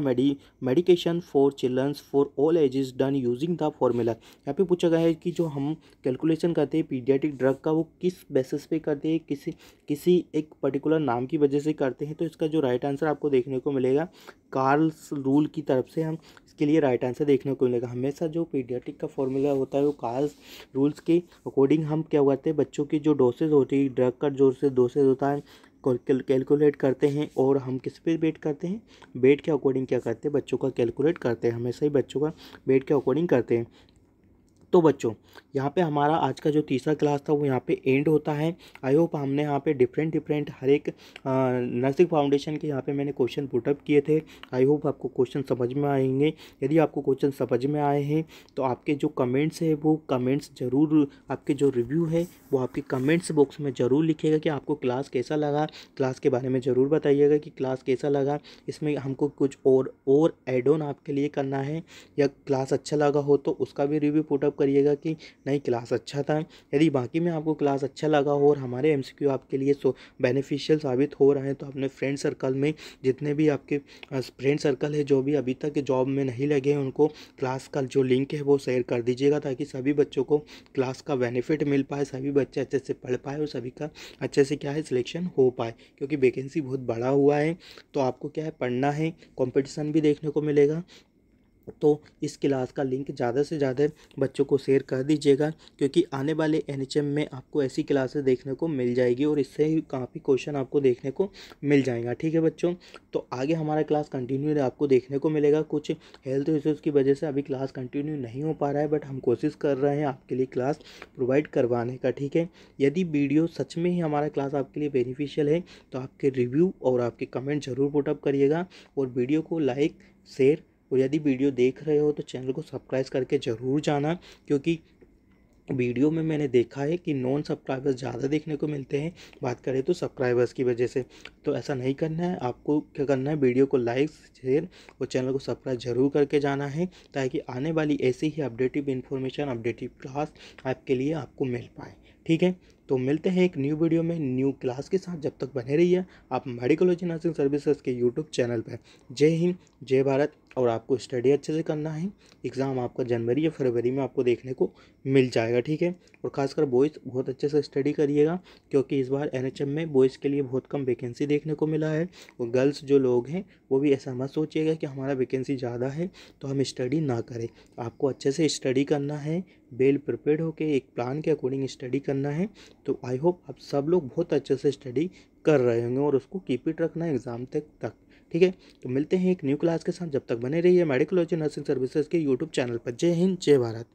medication for childrens for all ages done using the formula. यहाँ पे पूछा गया है कि जो हम कैलकुलेशन करते हैं पीडियाट्रिक ड्रग का वो किस बेसिस पे करते हैं, किसी एक पर्टिकुलर नाम की वजह से करते हैं। तो इसका जो राइट आंसर आपको देखने को मिलेगा कार्ल्स रूल की तरफ से हम इसके लिए राइट आंसर देखने को मिलेगा। हमेशा जो पीडियाट्रिक का फॉर्मूला होता है वो कार्ल्स रूल्स के अकॉर्डिंग हम क्या करते हैं, बच्चों की जो डोसेज होती है, ड्रग का जो से डोसेज होता है कैलकुलेट करते हैं। और हम किस पे बेट करते हैं, बेट के अकॉर्डिंग क्या करते हैं, बच्चों का कैलकुलेट करते हैं, हमेशा ही बच्चों का बेट के अकॉर्डिंग करते हैं। तो बच्चों यहाँ पे हमारा आज का जो तीसरा क्लास था वो यहाँ पे एंड होता है। आई होप हमने यहाँ पे डिफरेंट हर एक नर्सिंग फाउंडेशन के यहाँ पे मैंने क्वेश्चन पुटअप किए थे। आई होप आपको क्वेश्चन समझ में आएंगे। यदि आपको क्वेश्चन समझ में आए हैं तो आपके जो कमेंट्स है वो कमेंट्स ज़रूर, आपके जो रिव्यू है वो आपके कमेंट्स बॉक्स में ज़रूर लिखिएगा कि आपको क्लास कैसा लगा। क्लास के बारे में ज़रूर बताइएगा कि क्लास कैसा लगा, इसमें हमको कुछ और एड ऑन आपके लिए करना है, या क्लास अच्छा लगा हो तो उसका भी रिव्यू पुटअप करिएगा कि नहीं क्लास अच्छा था। यदि बाकी में आपको क्लास अच्छा लगा हो और हमारे एमसीक्यू आपके लिए बेनिफिशियल साबित हो रहे हैं तो अपने फ्रेंड सर्कल में जितने भी आपके फ्रेंड सर्कल है जो भी अभी तक जॉब में नहीं लगे हैं उनको क्लास का जो लिंक है वो शेयर कर दीजिएगा, ताकि सभी बच्चों को क्लास का बेनिफिट मिल पाए, सभी बच्चे अच्छे से पढ़ पाए और सभी का अच्छे से क्या है सिलेक्शन हो पाए। क्योंकि वैकेंसी बहुत बड़ा हुआ है तो आपको क्या है पढ़ना है, कंपटीशन भी देखने को मिलेगा। तो इस क्लास का लिंक ज़्यादा से ज़्यादा बच्चों को शेयर कर दीजिएगा, क्योंकि आने वाले एनएचएम में आपको ऐसी क्लासेस देखने को मिल जाएगी और इससे ही काफ़ी क्वेश्चन आपको देखने को मिल जाएगा। ठीक है बच्चों, तो आगे हमारा क्लास कंटिन्यू आपको देखने को मिलेगा। कुछ हेल्थ इश्यूज़ की वजह से अभी क्लास कंटिन्यू नहीं हो पा रहा है, बट हम कोशिश कर रहे हैं आपके लिए क्लास प्रोवाइड करवाने का। ठीक है, यदि वीडियो सच में ही हमारा क्लास आपके लिए बेनिफिशियल है तो आपके रिव्यू और आपके कमेंट ज़रूर पुटअप करिएगा और वीडियो को लाइक शेयर, और यदि वीडियो देख रहे हो तो चैनल को सब्सक्राइब करके ज़रूर जाना, क्योंकि वीडियो में मैंने देखा है कि नॉन सब्सक्राइबर्स ज़्यादा देखने को मिलते हैं बात करें तो सब्सक्राइबर्स की वजह से। तो ऐसा नहीं करना है, आपको क्या करना है वीडियो को लाइक शेयर और चैनल को सब्सक्राइब जरूर करके जाना है, ताकि आने वाली ऐसी ही अपडेटिव इन्फॉर्मेशन अपडेटिव क्लास आपके लिए आपको मिल पाए। ठीक है, तो मिलते हैं एक न्यू वीडियो में न्यू क्लास के साथ। जब तक बने रहिए आप मेडिकोलॉजी नर्सिंग सर्विसेज के यूट्यूब चैनल पर। जय हिंद, जय भारत। और आपको स्टडी अच्छे से करना है, एग्ज़ाम आपका जनवरी या फरवरी में आपको देखने को मिल जाएगा। ठीक है, और खासकर बॉयज़ बहुत अच्छे से स्टडी करिएगा, क्योंकि इस बार एनएचएम में बॉयज़ के लिए बहुत कम वैकेंसी देखने को मिला है। और गर्ल्स जो लोग हैं वो भी ऐसा मत सोचिएगा कि हमारा वैकेंसी ज़्यादा है तो हम स्टडी ना करें। आपको अच्छे से स्टडी करना है, वेल प्रिपेयर्ड होकर एक प्लान के अकॉर्डिंग स्टडी करना है। तो आई होप आप सब लोग बहुत अच्छे से स्टडी कर रहे होंगे और उसको कीप इट रखना है एग्ज़ाम तक। ठीक है, तो मिलते हैं एक न्यू क्लास के साथ। जब तक बने रहिए मेडिकोलॉजी नर्सिंग सर्विसेज के यूट्यूब चैनल पर। जय हिंद, जय भारत।